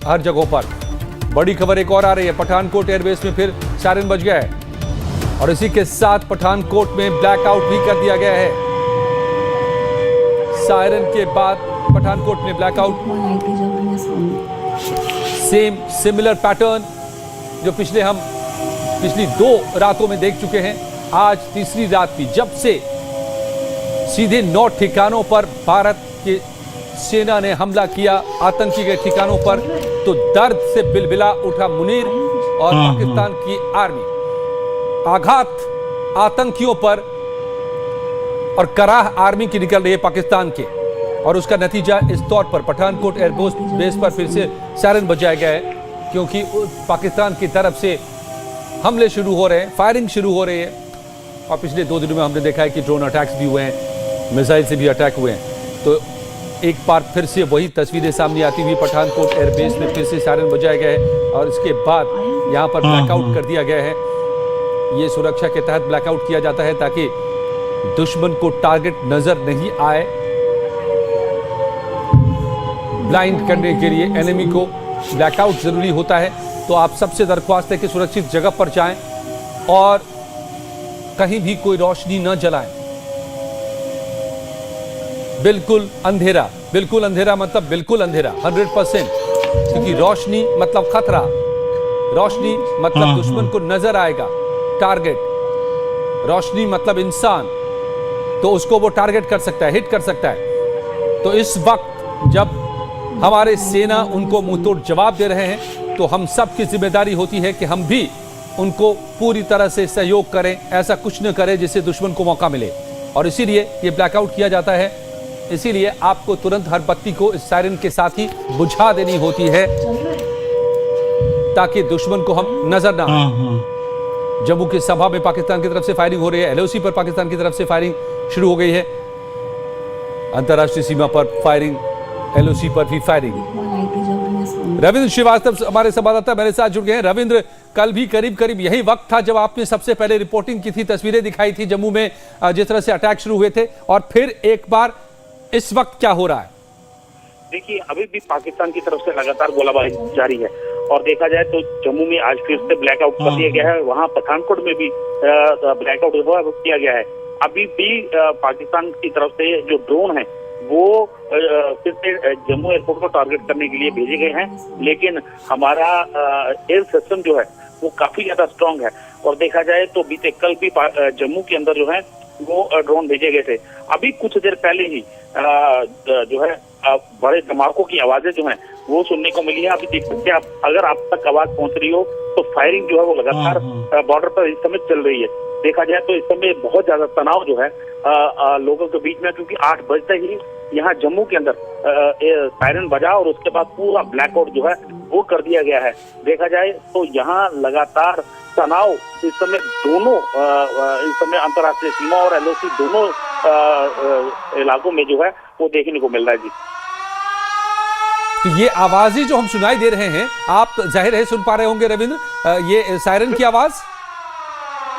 हर जगहों पर। बड़ी खबर एक और आ रही है, पठानकोट एयरबेस में फिर सायरन बज गया है और इसी के साथ पठानकोट में ब्लैकआउट भी कर दिया गया है। सायरन के बाद पठानकोट में ब्लैकआउट, सिमिलर पैटर्न जो पिछली 2 रातों में देख चुके हैं। आज तीसरी रात भी जब से सीधे 9 ठिकानों पर भारत की सेना ने हमला किया आतंकी के ठिकानों पर, तो दर्द से बिलबिला उठा मुनीर और पाकिस्तान की आर्मी। आघात आतंकियों पर और कराह आर्मी की निकल रही है पाकिस्तान के, और उसका नतीजा इस तौर पर पठानकोट एयरबेस पर फिर से सायरन बजाया गया है, क्योंकि पाकिस्तान की तरफ से हमले शुरू हो रहे हैं, फायरिंग शुरू हो रही है। और पिछले 2 दिनों में हमने देखा है कि ड्रोन अटैक्स भी हुए हैं, मिसाइल से भी अटैक हुए हैं। तो एक बार फिर से वही तस्वीरें सामने आती हुई पठानकोट एयरबेस में फिर से सायरन बजाया गया है और इसके बाद यहाँ पर ब्लैकआउट कर दिया गया है। ये सुरक्षा के तहत ब्लैकआउट किया जाता है ताकि दुश्मन को टारगेट नजर नहीं आए। ब्लाइंड करने के लिए एनिमी को ब्लैकआउट जरूरी होता है। तो आप सबसे दरख्वास्त है कि सुरक्षित जगह पर जाएं और कहीं भी कोई रोशनी न जलाएं। बिल्कुल अंधेरा मतलब बिल्कुल अंधेरा 100%, क्योंकि रोशनी मतलब खतरा, रोशनी मतलब दुश्मन को नजर आएगा टारगेट, रोशनी मतलब इंसान, तो उसको वो टारगेट कर सकता है, हिट कर सकता है। तो इस वक्त जब हमारे सेना उनको मुंहतोड़ जवाब दे रहे हैं, तो हम सब की जिम्मेदारी होती है कि हम भी उनको पूरी तरह से सहयोग करें, ऐसा कुछ न करें जिससे दुश्मन को मौका मिले। और इसीलिए ये ब्लैकआउट किया जाता है। इसीलिए आपको तुरंत हर बत्ती को इस सायरन के साथ ही बुझा देनी होती है ताकि दुश्मन को हम नजर ना आए। जम्मू की सभा में पाकिस्तान की तरफ से फायरिंग हो रही है, एलओसी पर पाकिस्तान की तरफ से फायरिंग शुरू हो गई है, अंतर्राष्ट्रीय सीमा पर फायरिंग, एलओसी पर भी फायरिंग। रविंद्र श्रीवास्तव हमारे संवाददाता मेरे साथ जुड़ गए हैं। रविंद्र, कल भी करीब यही वक्त था जब आपने सबसे पहले रिपोर्टिंग की थी, तस्वीरें दिखाई थी जम्मू में जिस तरह से अटैक शुरू हुए थे, और फिर एक बार इस वक्त क्या हो रहा है? देखिए, अभी भी पाकिस्तान की तरफ से लगातार गोलाबारी जारी है और देखा जाए तो जम्मू में आज फिर से ब्लैकआउट कर दिया गया है, वहां पठानकोट में भी ब्लैकआउट किया गया है। अभी भी पाकिस्तान की तरफ से जो ड्रोन है वो फिर से जम्मू एयरपोर्ट को टारगेट करने के लिए भेजे गए हैं, लेकिन हमारा एयर सिस्टम जो है वो काफी ज्यादा स्ट्रांग है। और देखा जाए तो बीते कल भी जम्मू के अंदर जो है वो ड्रोन भेजे गए थे। अभी कुछ देर पहले ही जो है बड़े धमाकों की आवाजें जो हैं वो सुनने को मिली है। अभी देख सकते हैं आप, अगर आप तक आवाज पहुंच रही हो तो फायरिंग जो है वो लगातार बॉर्डर पर इस समय चल रही है। देखा जाए तो इस समय बहुत ज्यादा तनाव जो है लोगों के बीच में, क्योंकि 8 बजते ही यहाँ जम्मू के अंदर सायरन बजा और उसके बाद पूरा ब्लैकआउट जो है वो कर दिया गया है। देखा जाए तो यहाँ लगातार तनाव इस समय दोनों इस समय अंतर्राष्ट्रीय सीमा और एलओसी दोनों इलाकों में जो है वो देखने को मिल रहा है जी। तो ये आवाजें जो हम सुनाई दे रहे हैं, आप जाहिर है सुन पा रहे होंगे रविंद्र, ये सायरन की आवाज।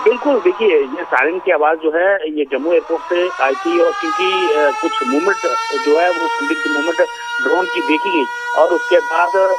बिल्कुल, देखिए ये सायरन की आवाज जो है ये जम्मू एयरपोर्ट से आई थी, और क्योंकि कुछ मूवमेंट जो है वो संदिग्ध मूवमेंट ड्रोन की देखी गई और उसके बाद